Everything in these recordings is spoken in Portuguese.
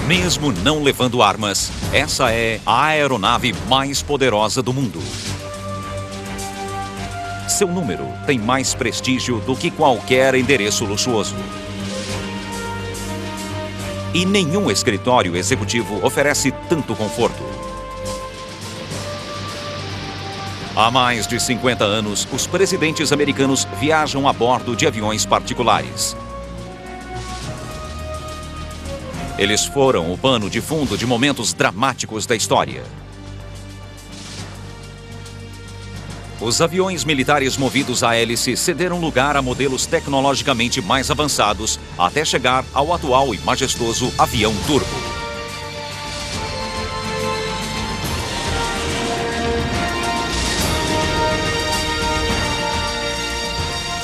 Mesmo não levando armas, essa é a aeronave mais poderosa do mundo. Seu número tem mais prestígio do que qualquer endereço luxuoso. E nenhum escritório executivo oferece tanto conforto. Há mais de 50 anos, os presidentes americanos viajam a bordo de aviões particulares. Eles foram o pano de fundo de momentos dramáticos da história. Os aviões militares movidos a hélice cederam lugar a modelos tecnologicamente mais avançados até chegar ao atual e majestoso avião turbo.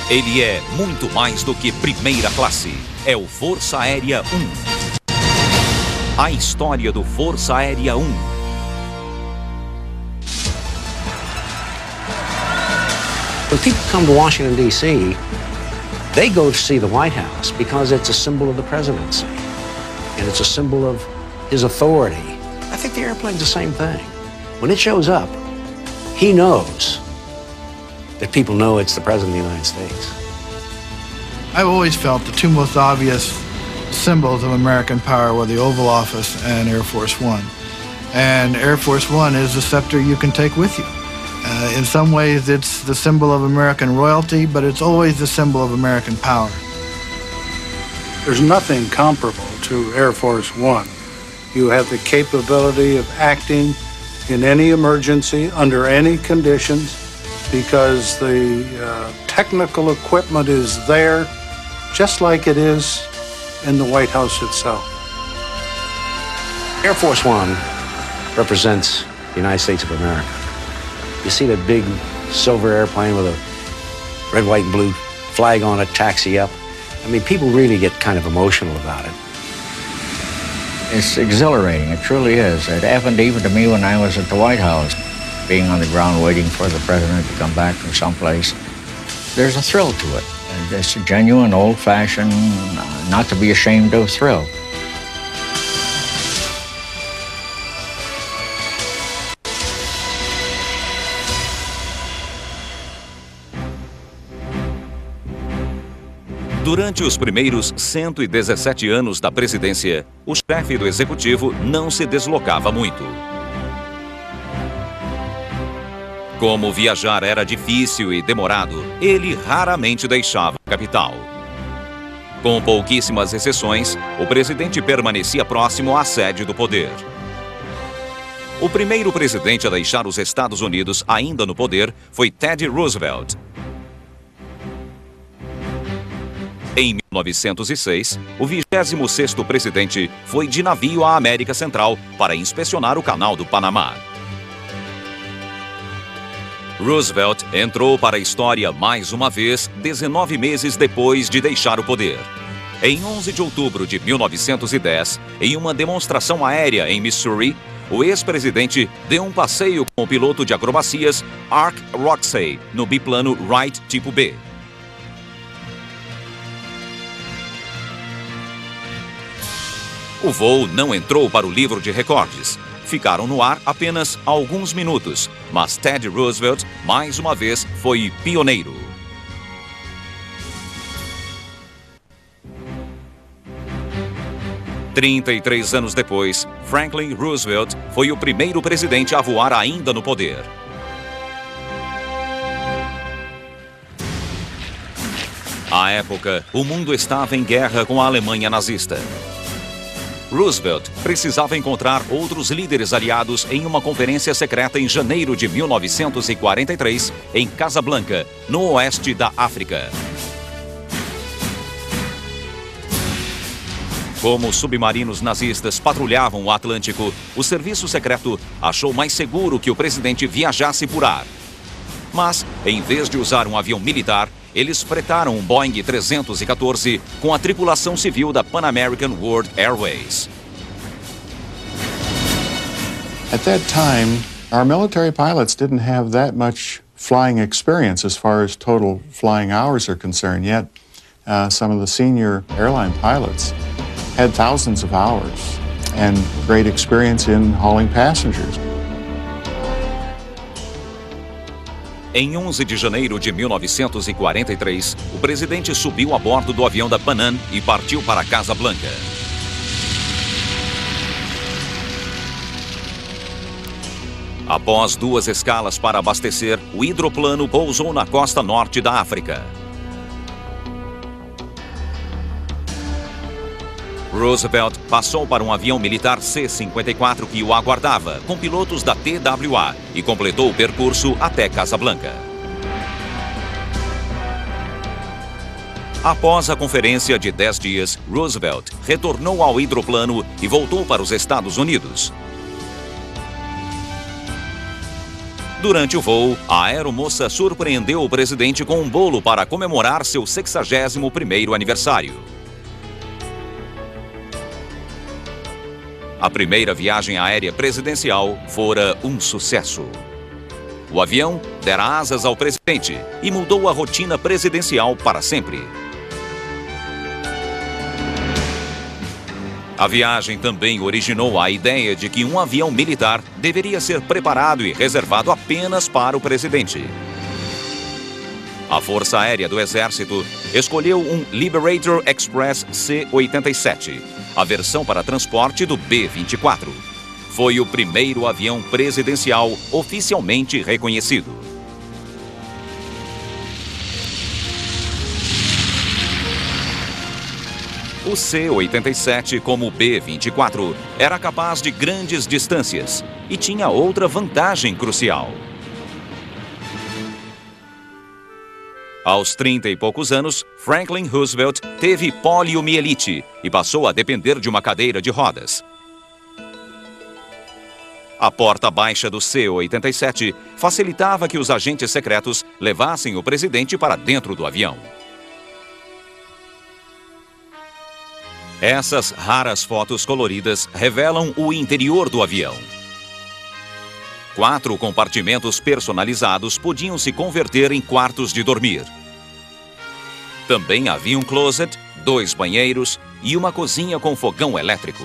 Ele é muito mais do que primeira classe. É o Força Aérea 1. A história do Força Aérea 1. When people come to Washington, D.C., they go to see the White House because it's a symbol of the presidency. And it's a symbol of his authority. I think the airplane's the same thing. When it shows up, he knows that people know it's the President of the United States. I've always felt the two most obvious symbols of American power were the Oval Office and Air Force One. And Air Force One is the scepter you can take with you. In some ways, it's the symbol of American royalty, but it's always the symbol of American power. There's nothing comparable to Air Force One. You have the capability of acting in any emergency, under any conditions, because the technical equipment is there, just like it is in the White House itself. Air Force One represents the United States of America. You see that big silver airplane with a red, white, and blue flag on it taxi up? I mean, people really get kind of emotional about it. It's exhilarating, it truly is. It happened even to me when I was at the White House, being on the ground waiting for the president to come back from someplace. There's a thrill to it. It's a genuine, old-fashioned, not to be ashamed of thrill. Durante os primeiros 117 anos da presidência, o chefe do executivo não se deslocava muito. Como viajar era difícil e demorado, ele raramente deixava a capital. Com pouquíssimas exceções, o presidente permanecia próximo à sede do poder. O primeiro presidente a deixar os Estados Unidos ainda no poder foi Teddy Roosevelt. Em 1906, o 26º presidente foi de navio à América Central para inspecionar o Canal do Panamá. Roosevelt entrou para a história mais uma vez 19 meses depois de deixar o poder. Em 11 de outubro de 1910, em uma demonstração aérea em Missouri, o ex-presidente deu um passeio com o piloto de acrobacias Ark Roxey no biplano Wright tipo B. O voo não entrou para o livro de recordes. Ficaram no ar apenas alguns minutos, mas Teddy Roosevelt, mais uma vez, foi pioneiro. "33 anos depois, Franklin Roosevelt foi o primeiro presidente a voar ainda no poder. À época, o mundo estava em guerra com a Alemanha nazista. Roosevelt precisava encontrar outros líderes aliados em uma conferência secreta em janeiro de 1943, em Casablanca, no oeste da África. Como os submarinos nazistas patrulhavam o Atlântico, o serviço secreto achou mais seguro que o presidente viajasse por ar. Mas, em vez de usar um avião militar, eles fretaram um Boeing 314 com a tripulação civil da Pan American World Airways. At that time, our military pilots didn't have that much flying experience as far as total flying hours are concerned, yet some of the senior airline pilots had thousands of hours and great experience in hauling passengers. Em 11 de janeiro de 1943, o presidente subiu a bordo do avião da Pan Am e partiu para Casablanca. Após 2 escalas para abastecer, o hidroplano pousou na costa norte da África. Roosevelt passou para um avião militar C-54 que o aguardava, com pilotos da TWA, e completou o percurso até Casablanca. Após a conferência de 10 dias, Roosevelt retornou ao hidroplano e voltou para os Estados Unidos. Durante o voo, a aeromoça surpreendeu o presidente com um bolo para comemorar seu 61º aniversário. A primeira viagem aérea presidencial fora um sucesso. O avião dera asas ao presidente e mudou a rotina presidencial para sempre. A viagem também originou a ideia de que um avião militar deveria ser preparado e reservado apenas para o presidente. A Força Aérea do Exército escolheu um Liberator Express C-87, a versão para transporte do B-24. Foi o primeiro avião presidencial oficialmente reconhecido. O C-87, como o B-24, era capaz de grandes distâncias e tinha outra vantagem crucial. Aos 30 e poucos anos, Franklin Roosevelt teve poliomielite e passou a depender de uma cadeira de rodas. A porta baixa do C-87 facilitava que os agentes secretos levassem o presidente para dentro do avião. Essas raras fotos coloridas revelam o interior do avião. 4 compartimentos personalizados podiam se converter em quartos de dormir. Também havia um closet, 2 banheiros e uma cozinha com fogão elétrico.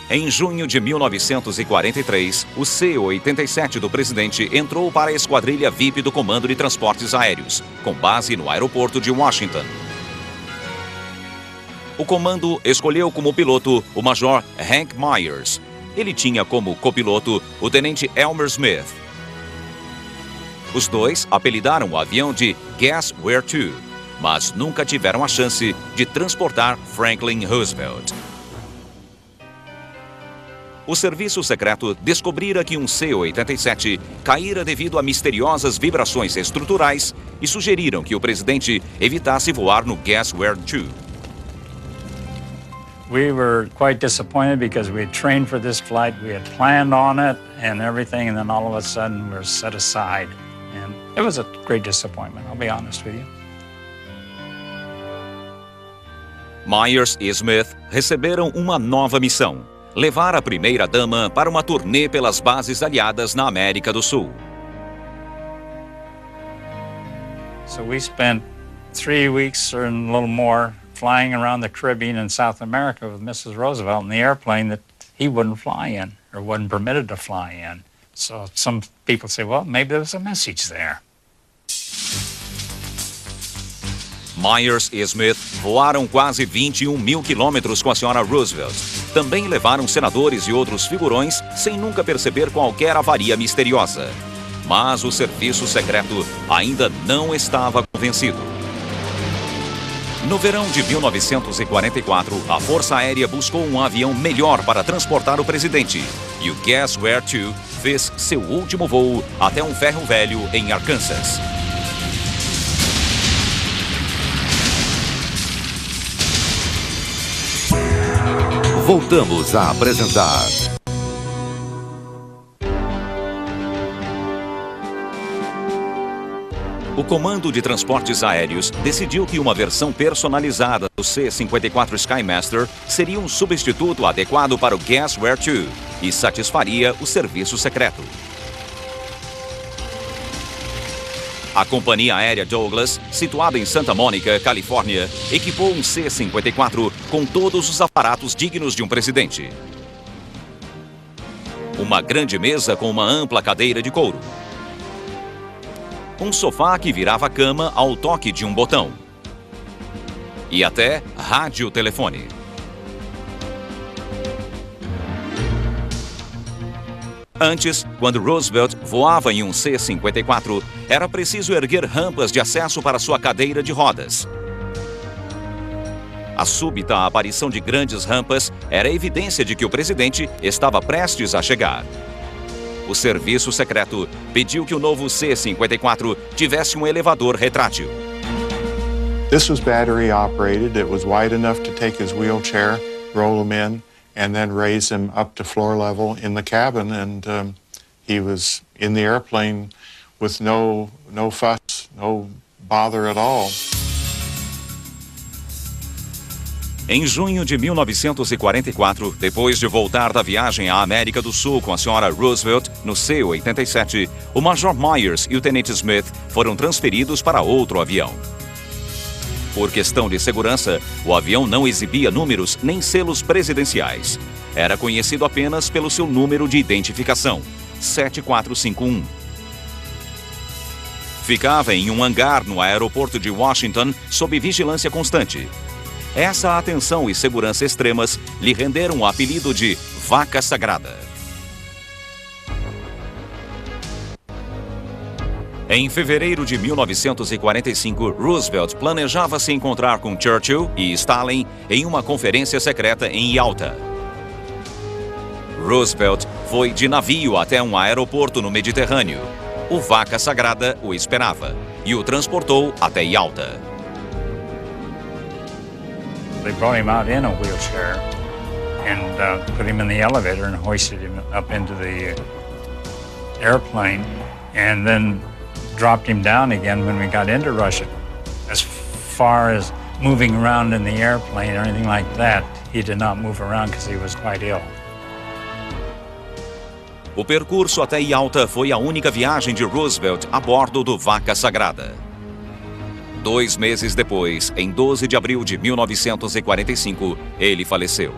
Em junho de 1943, o C-87 do presidente entrou para a esquadrilha VIP do Comando de Transportes Aéreos, com base no aeroporto de Washington. O comando escolheu como piloto o Major Hank Myers. Ele tinha como copiloto o Tenente Elmer Smith. Os dois apelidaram o avião de Guess Where To, mas nunca tiveram a chance de transportar Franklin Roosevelt. O serviço secreto descobrira que um C-87 caíra devido a misteriosas vibrações estruturais e sugeriram que o presidente evitasse voar no Guess Where To. We were quite disappointed because we had trained for this flight, we had planned on it and everything, and then all of a sudden we're set aside. And it was a great disappointment, I'll be honest with you. Myers e Smith receberam uma nova missão: levar a primeira-dama para uma turnê pelas bases aliadas na América do Sul. So we spent 3 weeks or a little more flying around the Caribbean and South America with Mrs. Roosevelt in the airplane that he wouldn't fly in or wasn't permitted to fly in. So some people say, well, maybe there was a message there. Myers e Smith voaram quase 21 mil quilômetros com a senhora Roosevelt. Também levaram senadores e outros figurões sem nunca perceber qualquer avaria misteriosa. Mas o serviço secreto ainda não estava convencido. No verão de 1944, a Força Aérea buscou um avião melhor para transportar o presidente. E o Guess Where To fez seu último voo até um ferro velho em Arkansas. Voltamos a apresentar O Comando de Transportes Aéreos decidiu que uma versão personalizada do C-54 Skymaster seria um substituto adequado para o Guess Where To e satisfaria o serviço secreto. A companhia aérea Douglas, situada em Santa Mônica, Califórnia, equipou um C-54 com todos os aparatos dignos de um presidente. Uma grande mesa com uma ampla cadeira de couro. Um sofá que virava cama ao toque de um botão. E até rádio-telefone. Antes, quando Roosevelt voava em um C-54, era preciso erguer rampas de acesso para sua cadeira de rodas. A súbita aparição de grandes rampas era evidência de que o presidente estava prestes a chegar. O serviço secreto pediu que o novo C-54 tivesse um elevador retrátil. This was battery operated. It was wide enough to take his wheelchair, roll him in, and then raise him up to floor level in the cabin. And he was in the airplane with no fuss, no bother at all. Em junho de 1944, depois de voltar da viagem à América do Sul com a senhora Roosevelt no C-87, o Major Myers e o Tenente Smith foram transferidos para outro avião. Por questão de segurança, o avião não exibia números nem selos presidenciais. Era conhecido apenas pelo seu número de identificação, 7451. Ficava em um hangar no aeroporto de Washington sob vigilância constante. Essa atenção e segurança extremas lhe renderam o apelido de Vaca Sagrada. Em fevereiro de 1945, Roosevelt planejava se encontrar com Churchill e Stalin em uma conferência secreta em Yalta. Roosevelt foi de navio até um aeroporto no Mediterrâneo. O Vaca Sagrada o esperava e o transportou até Yalta. They brought him out in a wheelchair and put him in the elevator and hoisted him up into the airplane and then dropped him down again when we got into Russia. As far as moving around in the airplane or anything like that, he did not move around because he was quite ill. O percurso até Yalta foi a única viagem de Roosevelt a bordo do Vaca Sagrada. 2 meses depois, em 12 de abril de 1945, ele faleceu.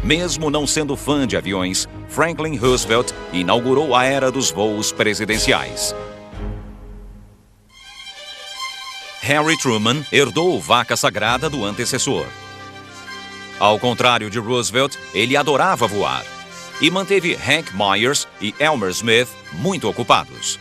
Mesmo não sendo fã de aviões, Franklin Roosevelt inaugurou a era dos voos presidenciais. Harry Truman herdou o Vaca Sagrada do antecessor. Ao contrário de Roosevelt, ele adorava voar e manteve Hank Myers e Elmer Smith muito ocupados.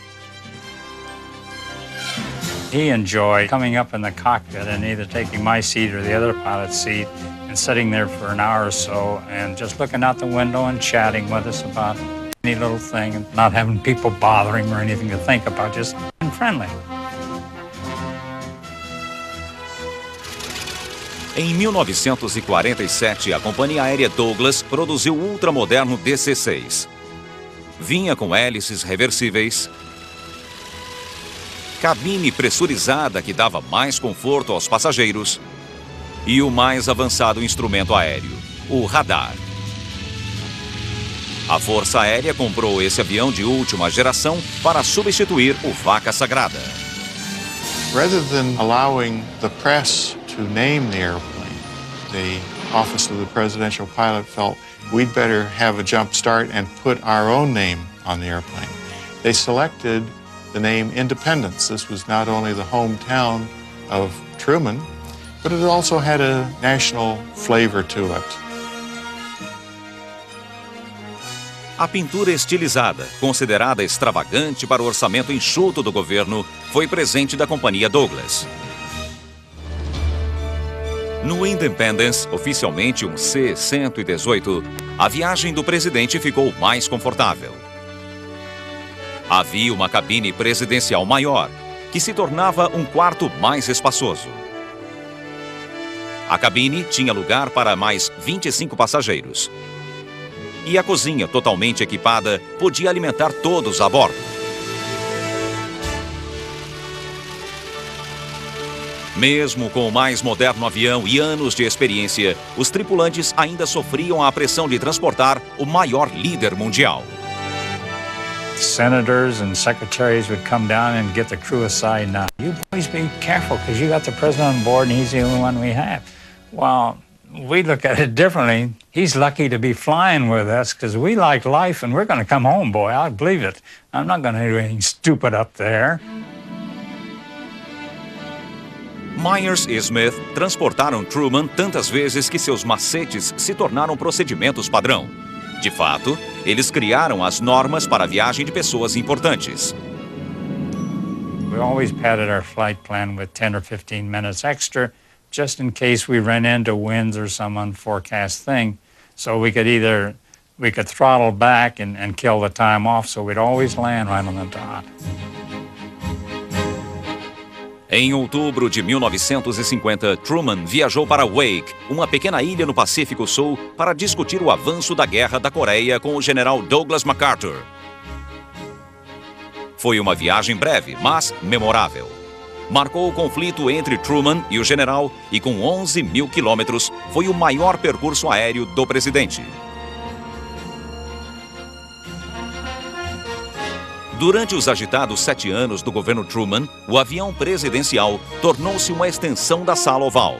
He enjoyed coming up in the cockpit and either taking my seat or the other pilot's seat and sitting there for an hour or so and just looking out the window and chatting with us about any little thing and not having people bother him or anything to think about, just being friendly. Em 1947, a companhia aérea Douglas produziu o ultramoderno DC-6. Vinha com hélices reversíveis, cabine pressurizada que dava mais conforto aos passageiros e o mais avançado instrumento aéreo, o radar. A Força Aérea comprou esse avião de última geração para substituir o Vaca Sagrada. Rather than allowing the press to name the airplane, the Office of the Presidential Pilot felt we'd better have a jump start and put our own name on the airplane. They selected the name Independence. This was not only the hometown of Truman, but it also had a national flavor to it. A pintura estilizada, considerada extravagante para o orçamento enxuto do governo, foi presente da companhia Douglas. No Independence, oficialmente um C-118, a viagem do presidente ficou mais confortável. Havia uma cabine presidencial maior, que se tornava um quarto mais espaçoso. A cabine tinha lugar para mais 25 passageiros. E a cozinha, totalmente equipada, podia alimentar todos a bordo. Mesmo com o mais moderno avião e anos de experiência, os tripulantes ainda sofriam a pressão de transportar o maior líder mundial. senators and secretaries would come down and get the crew aside. Now, you boys be careful because you got the president on board and he's the only one we have. Well, we look at it differently. He's lucky to be flying with us because we like life and we're going to come home, boy. I believe it. I'm not going to do anything stupid up there. Myers e Smith transportaram Truman tantas vezes que seus macetes se tornaram procedimentos padrão. De fato, eles criaram as normas para a viagem de pessoas importantes. We always padded our flight plan with 10 or 15 minutes extra, just in case we ran into winds or some unforecast thing. So we could throttle back and kill the time off, so we'd always land right on the dot. Em outubro de 1950, Truman viajou para Wake, uma pequena ilha no Pacífico Sul, para discutir o avanço da Guerra da Coreia com o general Douglas MacArthur. Foi uma viagem breve, mas memorável. Marcou o conflito entre Truman e o general e, com 11 mil quilômetros, foi o maior percurso aéreo do presidente. Durante os agitados 7 anos do governo Truman, o avião presidencial tornou-se uma extensão da Sala Oval.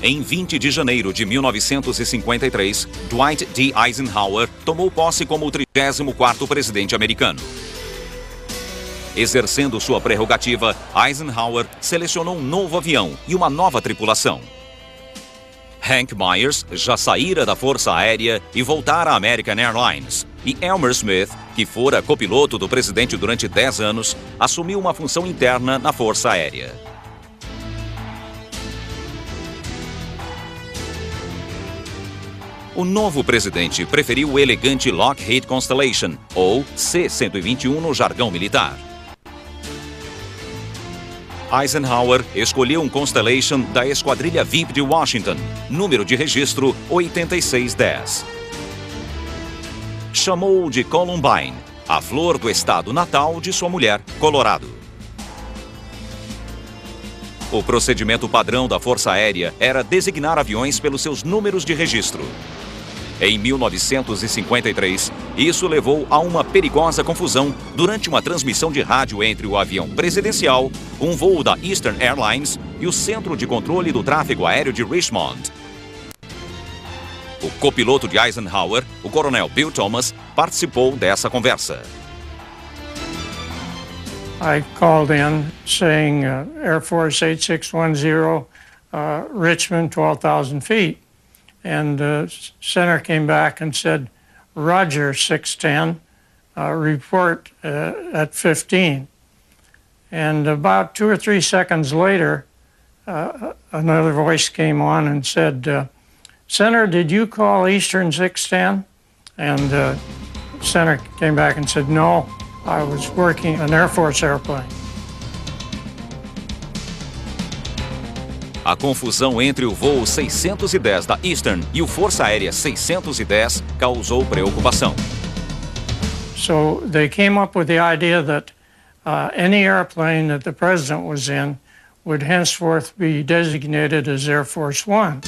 Em 20 de janeiro de 1953, Dwight D. Eisenhower tomou posse como o 34º presidente americano. Exercendo sua prerrogativa, Eisenhower selecionou um novo avião e uma nova tripulação. Hank Myers já saíra da Força Aérea e voltara à American Airlines. E Elmer Smith, que fora copiloto do presidente durante 10 anos, assumiu uma função interna na Força Aérea. O novo presidente preferiu o elegante Lockheed Constellation, ou C-121 no jargão militar. Eisenhower escolheu um Constellation da Esquadrilha VIP de Washington, número de registro 8610. Chamou-o de Columbine, a flor do estado natal de sua mulher, Colorado. O procedimento padrão da Força Aérea era designar aviões pelos seus números de registro. Em 1953, isso levou a uma perigosa confusão durante uma transmissão de rádio entre o avião presidencial, um voo da Eastern Airlines e o Centro de Controle do Tráfego Aéreo de Richmond. O copiloto de Eisenhower, o coronel Bill Thomas, participou dessa conversa. I called in saying Air Force 8610, Richmond, 12,000 feet. And the center came back and said, Roger, 610, report at 15. And about 2 or 3 seconds later, another voice came on and said, Center, did you call Eastern 610? And center came back and said, no, I was working an Air Force airplane. A confusão entre o voo 610 da Eastern e o Força Aérea 610 causou preocupação. So they came up with the idea that any airplane that the president was in would henceforth be designated as Air Force One.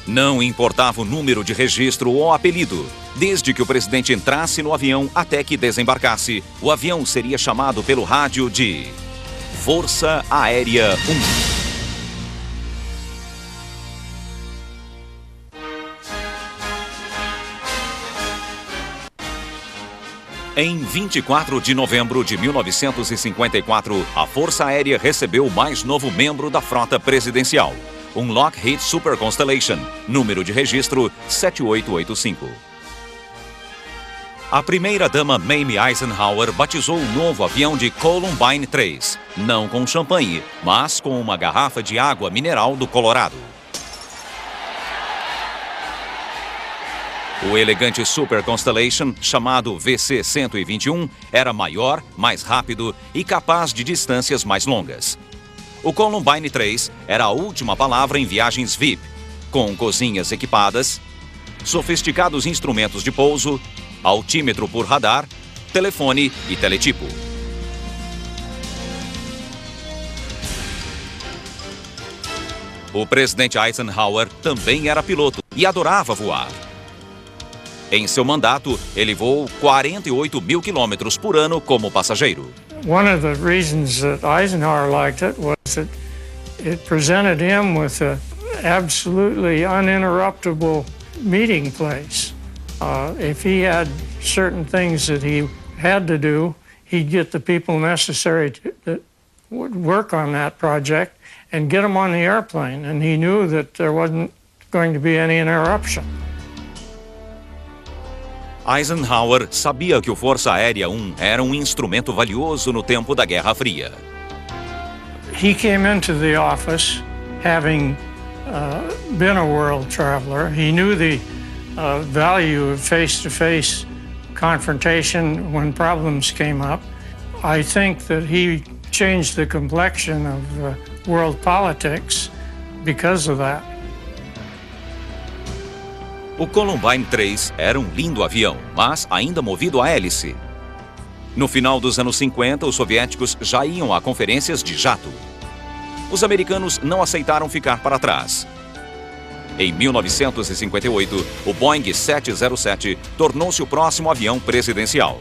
Não importava o número de registro ou apelido. Desde que o presidente entrasse no avião até que desembarcasse, o avião seria chamado pelo rádio de Força Aérea 1. Em 24 de novembro de 1954, a Força Aérea recebeu o mais novo membro da frota presidencial, um Lockheed Super Constellation, número de registro 7885. A primeira-dama Mamie Eisenhower batizou o novo avião de Columbine 3, não com champanhe, mas com uma garrafa de água mineral do Colorado. O elegante Super Constellation, chamado VC-121, era maior, mais rápido e capaz de distâncias mais longas. O Columbine 3 era a última palavra em viagens VIP, com cozinhas equipadas, sofisticados instrumentos de pouso, altímetro por radar, telefone e teletipo. O presidente Eisenhower também era piloto e adorava voar. Em seu mandato, ele voou 48 mil quilômetros por ano como passageiro. One of the reasons that Eisenhower liked it was that it presented him with an absolutely uninterruptible meeting place. If he had certain things that he had to do, he'd get the people necessary that would work on that project and get them on the airplane, and he knew that there wasn't going to be any interruption. Eisenhower sabia que o Força Aérea 1 era um instrumento valioso no tempo da Guerra Fria. He came into the office having been a world traveler. He knew the value of face-to-face confrontation when problems came up. I think that he changed the complexion of world politics because of that. O Columbine 3 era um lindo avião, mas ainda movido a hélice. No final dos anos 50, os soviéticos já iam a conferências de jato. Os americanos não aceitaram ficar para trás. Em 1958, o Boeing 707 tornou-se o próximo avião presidencial.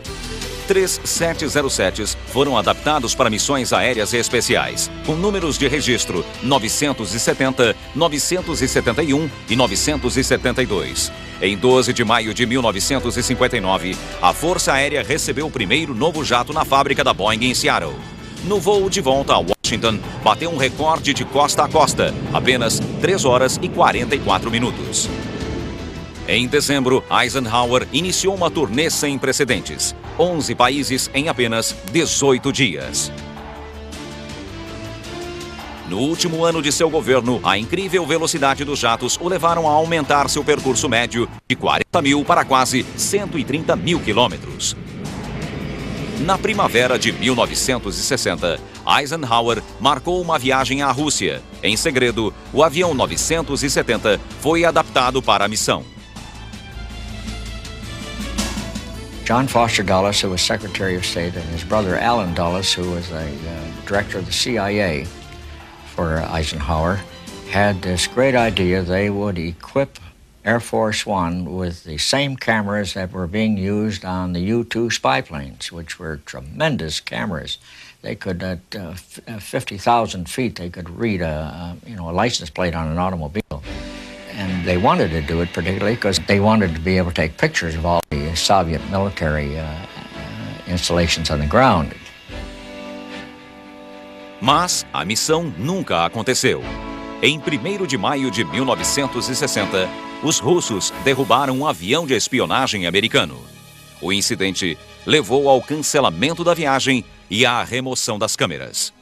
3 707s foram adaptados para missões aéreas especiais, com números de registro 970, 971 e 972. Em 12 de maio de 1959, a Força Aérea recebeu o primeiro novo jato na fábrica da Boeing em Seattle. No voo de volta a Washington, bateu um recorde de costa a costa, apenas 3 horas e 44 minutos. Em dezembro, Eisenhower iniciou uma turnê sem precedentes. 11 países em apenas 18 dias. No último ano de seu governo, a incrível velocidade dos jatos o levaram a aumentar seu percurso médio de 40 mil para quase 130 mil quilômetros. Na primavera de 1960, Eisenhower marcou uma viagem à Rússia. Em segredo, o avião 970 foi adaptado para a missão. John Foster Dulles, who was Secretary of State, and his brother Alan Dulles, who was the director of the CIA for Eisenhower, had this great idea they would equip Air Force One with the same cameras that were being used on the U-2 spy planes, which were tremendous cameras. They could, at 50,000 feet, they could read a license plate on an automobile. And they wanted to do it particularly because they wanted to be able to take pictures of all the Soviet military installations on the ground. Mas a missão nunca aconteceu. Em 1º de maio de 1960, os russos derrubaram um avião de espionagem americano. O incidente levou ao cancelamento da viagem e à remoção das câmeras.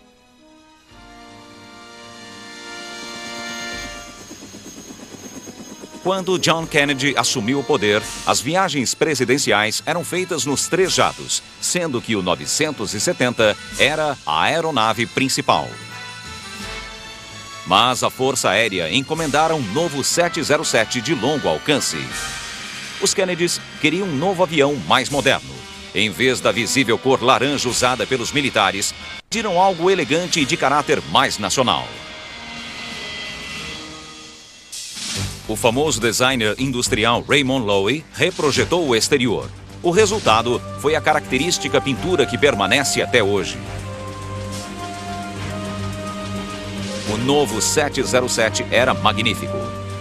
Quando John Kennedy assumiu o poder, as viagens presidenciais eram feitas nos 3 jatos, sendo que o 970 era a aeronave principal. Mas a Força Aérea encomendaram um novo 707 de longo alcance. Os Kennedys queriam um novo avião mais moderno. Em vez da visível cor laranja usada pelos militares, pediram algo elegante e de caráter mais nacional. O famoso designer industrial Raymond Loewy reprojetou o exterior. O resultado foi a característica pintura que permanece até hoje. O novo 707 era magnífico.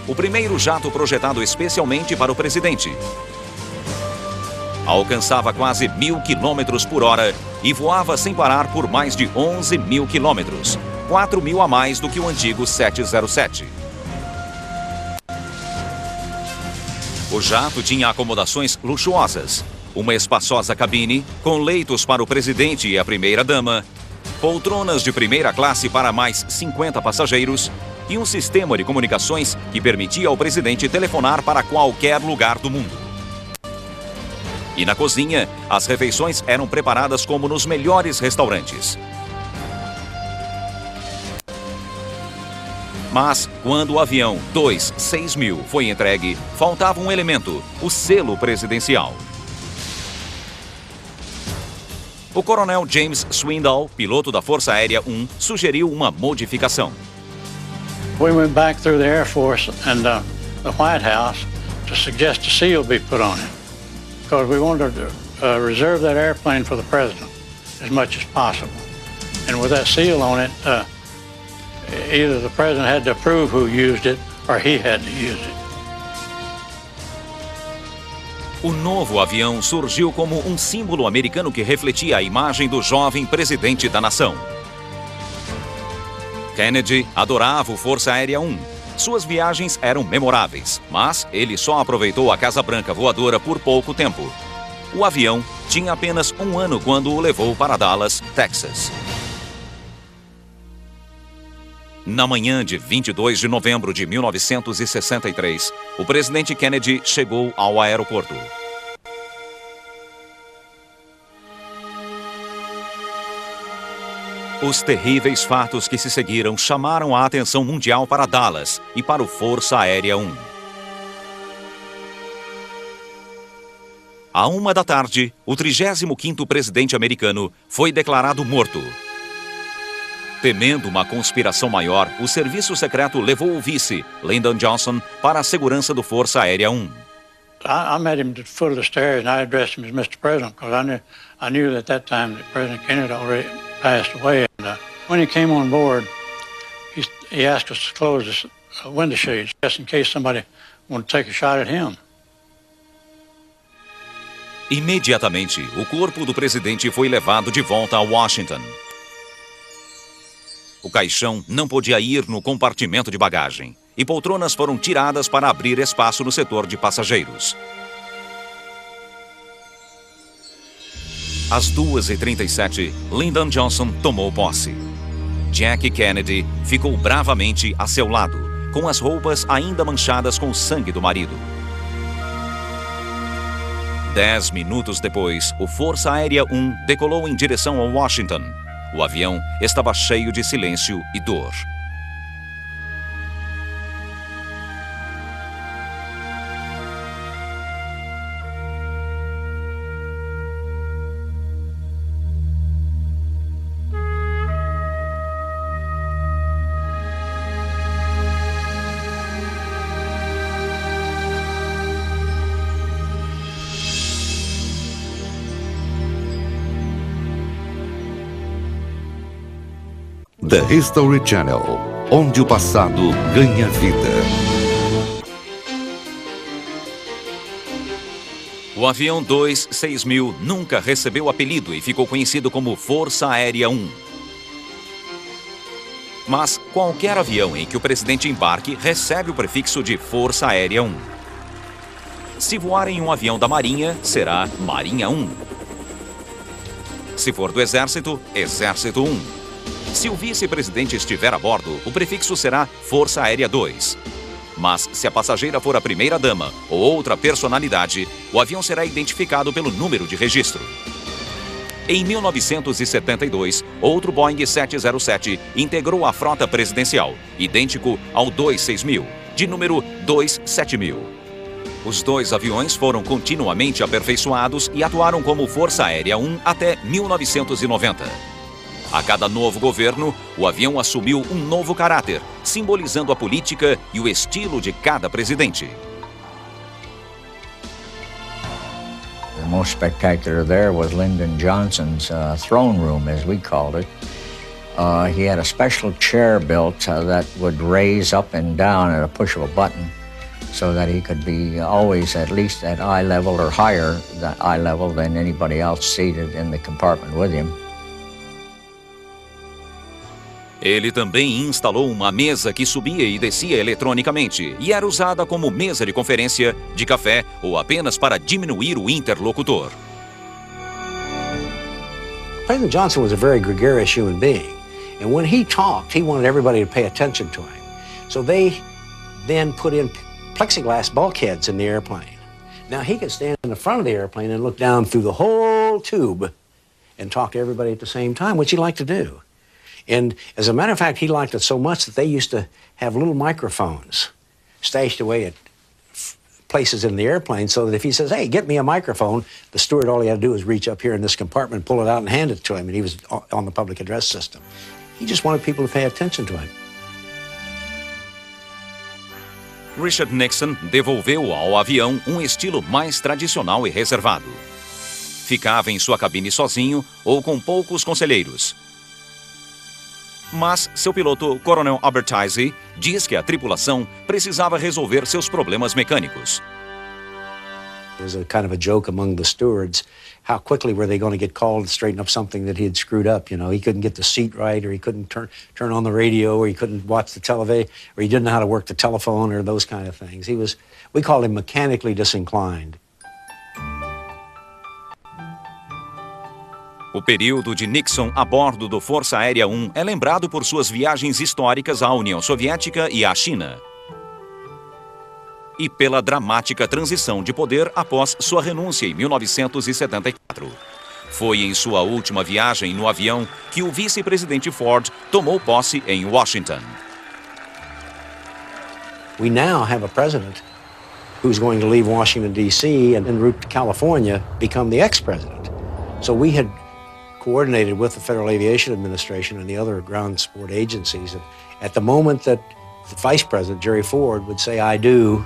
O primeiro jato projetado especialmente para o presidente. Alcançava quase 1.000 quilômetros por hora e voava sem parar por mais de 11 mil quilômetros, 4.000 a mais do que o antigo 707. O jato tinha acomodações luxuosas, uma espaçosa cabine com leitos para o presidente e a primeira-dama, poltronas de primeira classe para mais 50 passageiros e um sistema de comunicações que permitia ao presidente telefonar para qualquer lugar do mundo. E na cozinha, as refeições eram preparadas como nos melhores restaurantes. Mas, quando o avião 26000 foi entregue, faltava um elemento, o selo presidencial. O coronel James Swindall, piloto da Força Aérea 1, sugeriu uma modificação. We went back through the Air Force and the White House to suggest a seal be put on it because we wanted to reserve that airplane for the president as much as possible. And with that seal on it, either the president had to approve who used it or he had to use it. O novo avião surgiu como um símbolo americano que refletia a imagem do jovem presidente da nação. Kennedy adorava o Força Aérea 1. Suas viagens eram memoráveis, mas ele só aproveitou a Casa Branca voadora por pouco tempo. O avião tinha apenas 1 ano quando o levou para Dallas, Texas. Na manhã de 22 de novembro de 1963, o presidente Kennedy chegou ao aeroporto. Os terríveis fatos que se seguiram chamaram a atenção mundial para Dallas e para o Força Aérea 1. À 1 da tarde, o 35º presidente americano foi declarado morto. Temendo uma conspiração maior, o serviço secreto levou o vice, Lyndon Johnson, para a segurança do Força Aérea 1. I met him at the foot of the stairs and I addressed him as Mr. President because I knew at that time that President Kennedy already passed away. And when he came on board, he asked us to close the window shades just in case somebody wanted to take a shot at him. Imediatamente, o corpo do presidente foi levado de volta a Washington. O caixão não podia ir no compartimento de bagagem e poltronas foram tiradas para abrir espaço no setor de passageiros. Às 2h37, Lyndon Johnson tomou posse. Jackie Kennedy ficou bravamente a seu lado, com as roupas ainda manchadas com o sangue do marido. 10 minutos depois, o Força Aérea 1 decolou em direção a Washington. O avião estava cheio de silêncio e dor. The History Channel, onde o passado ganha vida. O avião 26000 nunca recebeu apelido e ficou conhecido como Força Aérea 1. Mas qualquer avião em que o presidente embarque recebe o prefixo de Força Aérea 1. Se voar em um avião da Marinha, será Marinha 1. Se for do Exército, Exército 1. Se o vice-presidente estiver a bordo, o prefixo será Força Aérea 2. Mas se a passageira for a primeira-dama ou outra personalidade, o avião será identificado pelo número de registro. Em 1972, outro Boeing 707 integrou a frota presidencial, idêntico ao 26000, de número 27000. Os dois aviões foram continuamente aperfeiçoados e atuaram como Força Aérea 1 até 1990. A cada novo governo, o avião assumiu um novo caráter, simbolizando a política e o estilo de cada presidente. The most spectacular there was Lyndon Johnson's throne room, as we called it. He had a special chair built that would raise up and down at a push of a button so that he could be always at least at eye level or higher than eye level than anybody else seated in the compartment with him. Ele também instalou uma mesa que subia e descia eletronicamente e era usada como mesa de conferência, de café ou apenas para diminuir o interlocutor. President Johnson was a very gregarious human being, and when he talked, he wanted everybody to pay attention to him. So they then put in plexiglass bulkheads in the airplane. Now he could stand in the front of the airplane and look down through the whole tube and talk to everybody at the same time, which he liked to do. And as a matter of fact, he liked it so much that they used to have little microphones stashed away at places in the airplane so that if he says, hey, get me a microphone, the steward, all he had to do is reach up here in this compartment, pull it out and hand it to him, and he was on the public address system. He just wanted people to pay attention to him. Richard Nixon devolveu ao avião um estilo mais tradicional e reservado. Ficava em sua cabine sozinho ou com poucos conselheiros. Mas seu piloto, Coronel Albertizzi, diz que a tripulação precisava resolver seus problemas mecânicos. It was a kind of a joke among the stewards. How quickly were they going to get called to straighten up something that he had screwed up? You know, he couldn't get the seat right, or he couldn't turn on the radio, or he couldn't watch the television, or he didn't know how to work the telephone, or those kind of things. We called him mechanically disinclined. O período de Nixon a bordo do Força Aérea 1 é lembrado por suas viagens históricas à União Soviética e à China. E pela dramática transição de poder após sua renúncia em 1974. Foi em sua última viagem no avião que o vice-presidente Ford tomou posse em Washington. We now have a president who's going to leave Washington, D.C. and en route to California become the ex-president. So we had coordinated with the Federal Aviation Administration and the other ground support agencies. At the moment that the Vice President, Jerry Ford, would say, "I do,"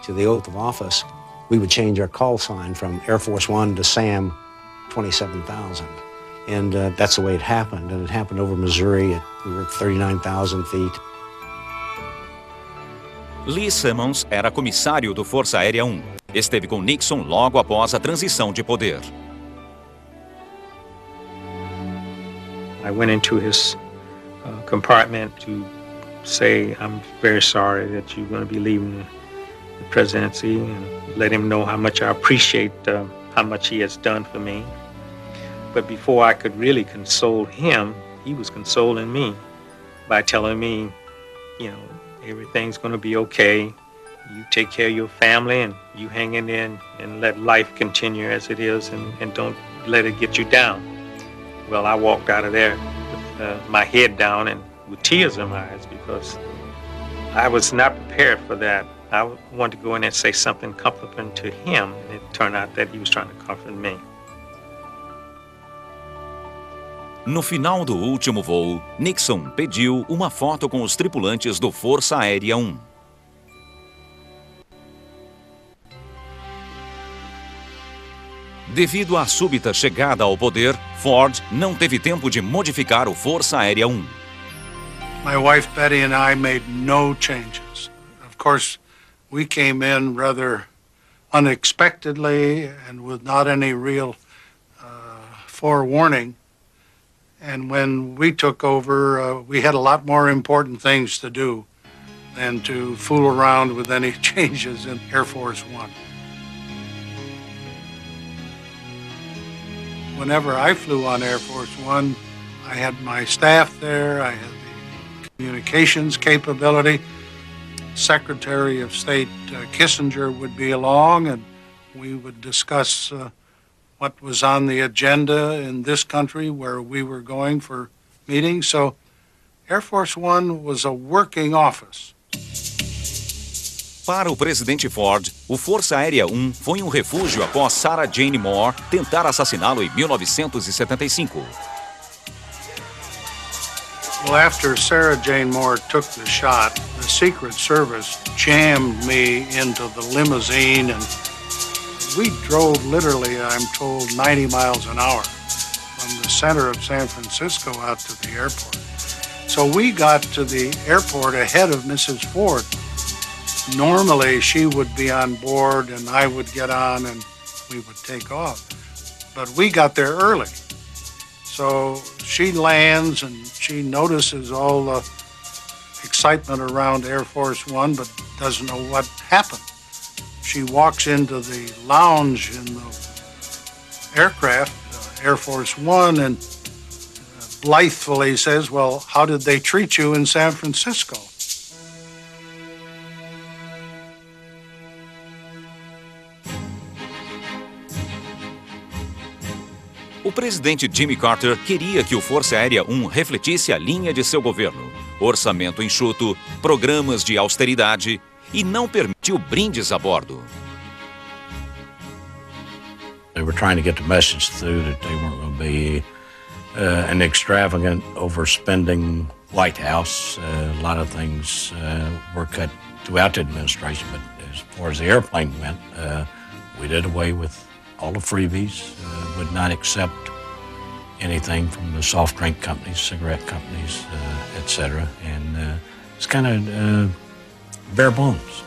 to the oath of office, we would change our call sign from Air Force One to SAM 27,000. And that's the way it happened. And it happened over Missouri. We were at 39,000 feet. Lee Simmons era comissário do Força Aérea 1. Esteve com Nixon logo após a transição de poder. I went into his compartment to say, "I'm very sorry that you're going to be leaving the presidency," and let him know how much I appreciate how much he has done for me. But before I could really console him, he was consoling me by telling me, you know, everything's going to be okay. You take care of your family and you hang in there and let life continue as it is, and don't let it get you down. Well, I walked out of there with my head down and with tears in my eyes because I was not prepared for that. I wanted to go in and say something comforting to him, and it turned out that he was trying to comfort me. No final do último voo, Nixon pediu uma foto com os tripulantes do Força Aérea 1. Devido à súbita chegada ao poder, Ford não teve tempo de modificar o Força Aérea 1. My wife Betty and I made no changes. Of course, we came in rather unexpectedly and with not any real forewarning. And when we took over, we had a lot more important things to do than to fool around with any changes in Air Force One. Whenever I flew on Air Force One, I had my staff there, I had the communications capability. Secretary of State Kissinger would be along, and we would discuss what was on the agenda in this country where we were going for meetings. So Air Force One was a working office. Para o presidente Ford, o Força Aérea 1 foi um refúgio após Sarah Jane Moore tentar assassiná-lo em 1975. Well, after Sarah Jane Moore took the shot, the Secret Service jammed me into the limousine, and we drove literally, I'm told, 90 miles an hour from the center of San Francisco out to the airport. So we got to the airport ahead of Mrs. Ford. Normally, she would be on board and I would get on and we would take off. But we got there early. So she lands and she notices all the excitement around Air Force One, but doesn't know what happened. She walks into the lounge in the aircraft, Air Force One, and blithely says, "Well, how did they treat you in San Francisco?" O presidente Jimmy Carter queria que o Força Aérea 1 refletisse a linha de seu governo, orçamento enxuto, programas de austeridade, e não permitiu brindes a bordo. They were trying to get the message through that they weren't going to be an extravagant, overspending White House. A lot of things were cut throughout the administration, but as far as the airplane went, we did away with all the freebies, would not accept anything from the soft drink companies, cigarette companies, etc. And it's kind of bare bones.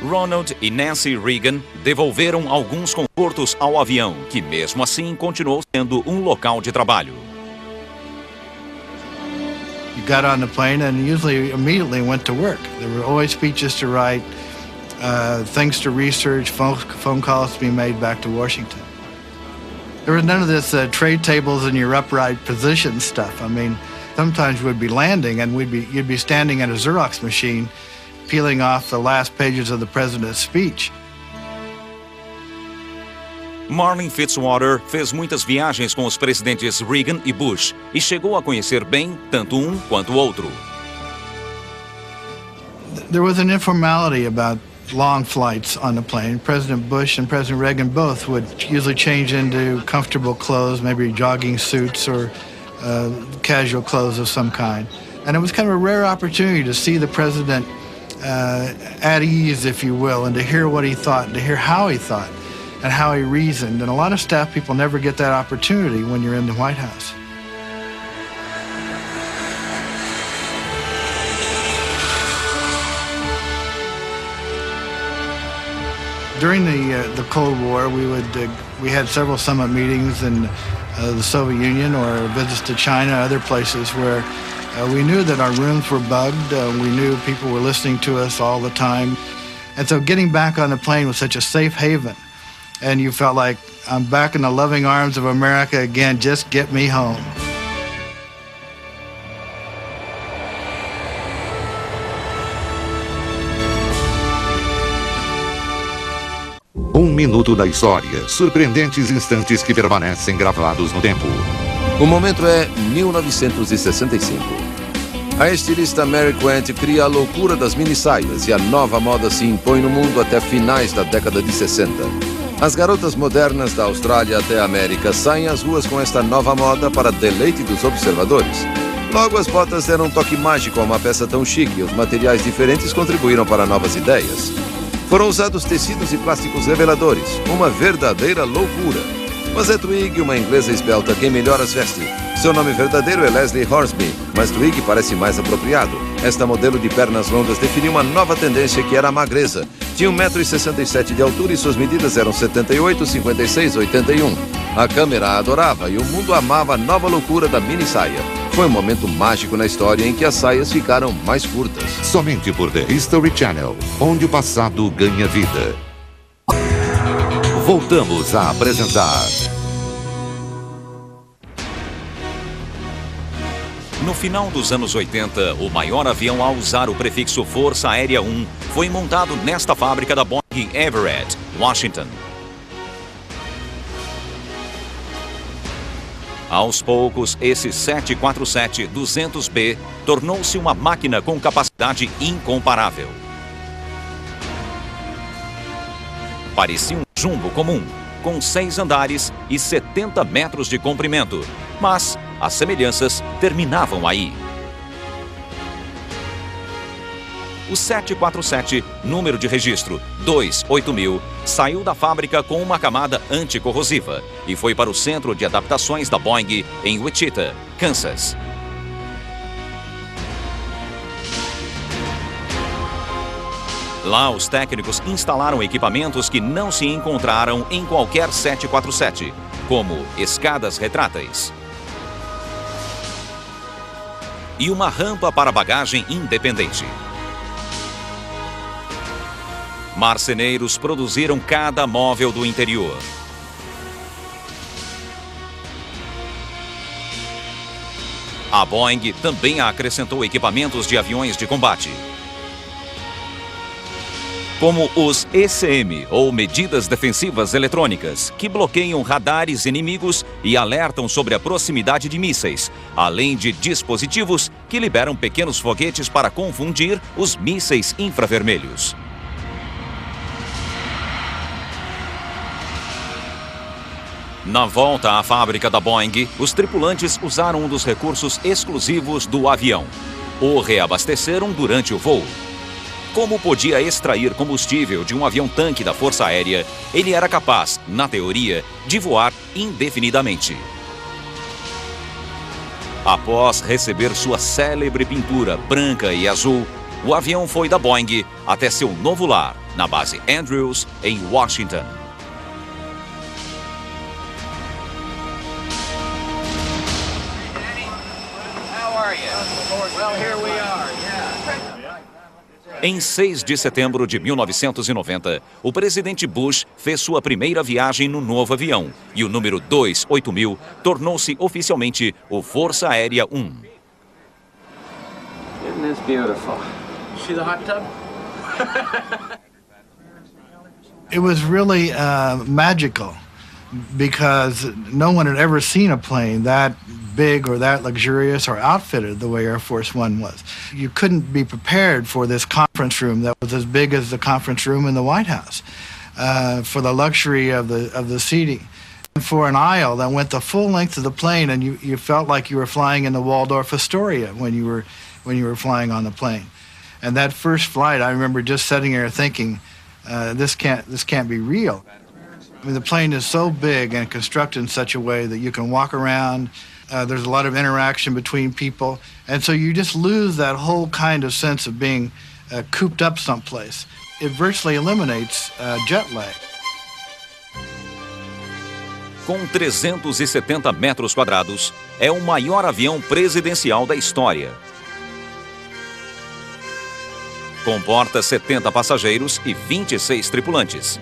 Ronald e Nancy Reagan devolveram alguns confortos ao avião, que mesmo assim continuou sendo um local de trabalho. You got on the plane and usually immediately went to work. There were always speeches to write, things to research, phone calls to be made back to Washington. There was none of this trade tables in your upright position stuff. I mean, sometimes we'd be landing and you'd be standing at a Xerox machine peeling off the last pages of the president's speech. Marlin Fitzwater fez muitas viagens com os presidentes Reagan e Bush e chegou a conhecer bem tanto um quanto o outro. There was an informality about long flights on the plane. President Bush and President Reagan both would usually change into comfortable clothes, maybe jogging suits or casual clothes of some kind. And it was kind of a rare opportunity to see the president at ease, if you will, and to hear what he thought, and to hear how he thought, and how he reasoned. And a lot of staff people never get that opportunity when you're in the White House. During the Cold War, we had several summit meetings in the Soviet Union or visits to China, other places where we knew that our rooms were bugged. We knew people were listening to us all the time. And so getting back on the plane was such a safe haven. And you felt like, I'm back in the loving arms of America again, just get me home. Um minuto da história. Surpreendentes instantes que permanecem gravados no tempo. O momento é 1965. A estilista Mary Quant cria a loucura das mini-saias e a nova moda se impõe no mundo até finais da década de 60. As garotas modernas da Austrália até a América saem às ruas com esta nova moda para deleite dos observadores. Logo, as botas deram um toque mágico a uma peça tão chique e os materiais diferentes contribuíram para novas ideias. Foram usados tecidos e plásticos reveladores, uma verdadeira loucura. Mas é Twigg, uma inglesa esbelta, quem melhor as veste. Seu nome verdadeiro é Leslie Hornsby, mas Twigg parece mais apropriado. Esta modelo de pernas longas definiu uma nova tendência que era a magreza. Tinha 1,67 m de altura e suas medidas eram 78, 56, 81. A câmera a adorava e o mundo amava a nova loucura da mini-saia. Foi um momento mágico na história em que as saias ficaram mais curtas. Somente por The History Channel, onde o passado ganha vida. Voltamos a apresentar. No final dos anos 80, o maior avião a usar o prefixo Força Aérea 1 foi montado nesta fábrica da Boeing em Everett, Washington. Aos poucos, esse 747-200B tornou-se uma máquina com capacidade incomparável. Parecia um jumbo comum, com 6 andares e 70 metros de comprimento, mas as semelhanças terminavam aí. O 747, número de registro 28000, saiu da fábrica com uma camada anticorrosiva e foi para o centro de adaptações da Boeing em Wichita, Kansas. Lá, os técnicos instalaram equipamentos que não se encontraram em qualquer 747, como escadas retráteis e uma rampa para bagagem independente. Marceneiros produziram cada móvel do interior. A Boeing também acrescentou equipamentos de aviões de combate, como os ECM, ou Medidas Defensivas Eletrônicas, que bloqueiam radares inimigo e alertam sobre a proximidade de mísseis, além de dispositivos que liberam pequenos foguetes para confundir os mísseis infravermelhos. Na volta à fábrica da Boeing, os tripulantes usaram um dos recursos exclusivos do avião. O reabasteceram durante o voo. Como podia extrair combustível de um avião-tanque da Força Aérea, ele era capaz, na teoria, de voar indefinidamente. Após receber sua célebre pintura branca e azul, o avião foi da Boeing até seu novo lar, na base Andrews, em Washington. Em 6 de setembro de 1990, o presidente Bush fez sua primeira viagem no novo avião e o número 28000 tornou-se oficialmente o Força Aérea 1. Isn't this beautiful? See the hot tub? It was really magical because no one had ever seen a plane that big or that luxurious or outfitted the way Air Force One was. You couldn't be prepared for this conference room that was as big as the conference room in the White House, for the luxury of the seating, and for an aisle that went the full length of the plane, and you felt like you were flying in the Waldorf Astoria when you were flying on the plane. And that first flight, I remember just sitting there thinking, this can't be real. I mean, the plane is so big and constructed in such a way that you can walk around. There's a lot of interaction between people. And so you just lose that whole kind of sense of being cooped up someplace. It virtually eliminates jet lag. Com 370 metros quadrados, é o maior avião presidencial da história. Comporta 70 passageiros e 26 tripulantes.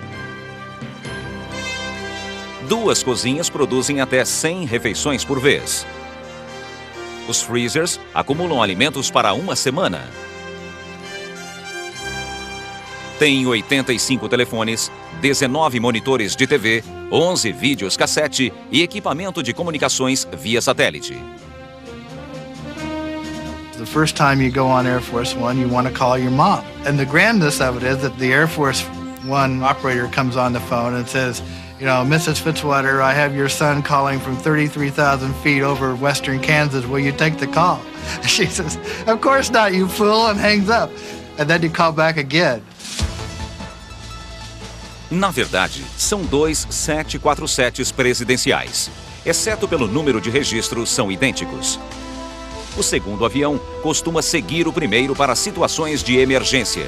2 cozinhas produzem até 100 refeições por vez. Os freezers acumulam alimentos para uma semana. Tem 85 telefones, 19 monitores de TV, 11 vídeos cassete e equipamento de comunicações via satélite. The first time you go on Air Force One, you want to call your mom. And the grandness of it is that the Air Force One operator comes on the phone and says, you know, Mrs. Fitzwater, I have your son calling from 33,000 feet over western Kansas. Will you take the call? She says, of course not, you fool, and hangs up. And then you call back again. Na verdade, são 2 747s presidenciais. Exceto pelo número de registros, são idênticos. O segundo avião costuma seguir o primeiro para situações de emergência.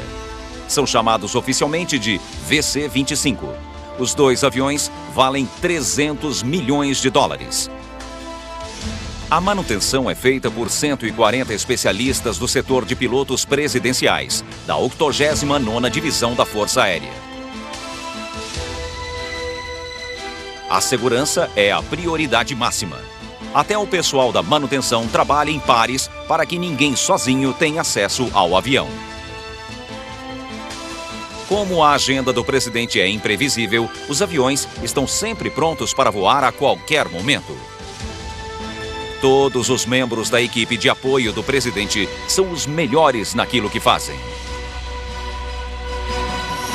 São chamados oficialmente de VC-25. Os 2 aviões valem 300 milhões de dólares. A manutenção é feita por 140 especialistas do setor de pilotos presidenciais, da 89ª Divisão da Força Aérea. A segurança é a prioridade máxima. Até o pessoal da manutenção trabalha em pares para que ninguém sozinho tenha acesso ao avião. Como a agenda do presidente é imprevisível, os aviões estão sempre prontos para voar a qualquer momento. Todos os membros da equipe de apoio do presidente são os melhores naquilo que fazem.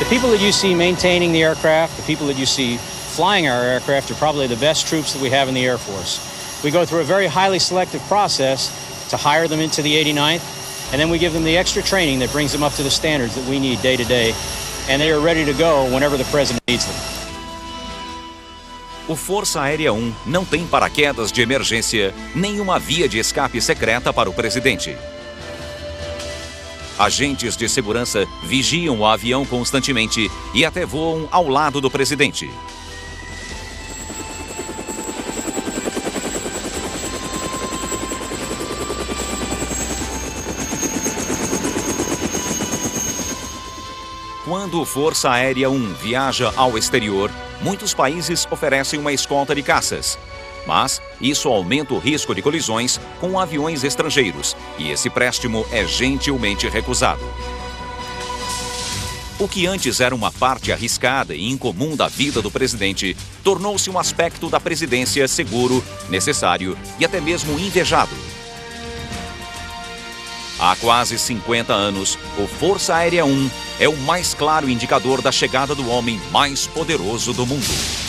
The people that you see maintaining the aircraft, the people that you see flying our aircraft are probably the best troops that we have in the Air Force. We go through a very highly selective process to hire them into the 89th, and then we give them the extra training that brings them up to the standards that we need day to day, and they are ready to go whenever the president needs them. O Força Aérea 1 não tem paraquedas de emergência, nem uma via de escape secreta para o presidente. Agentes de segurança vigiam o avião constantemente e até voam ao lado do presidente. Quando o Força Aérea 1 viaja ao exterior, muitos países oferecem uma escolta de caças. Mas isso aumenta o risco de colisões com aviões estrangeiros, e esse préstimo é gentilmente recusado. O que antes era uma parte arriscada e incomum da vida do presidente, tornou-se um aspecto da presidência seguro, necessário e até mesmo invejado. Há quase 50 anos, o Força Aérea 1 é o mais claro indicador da chegada do homem mais poderoso do mundo.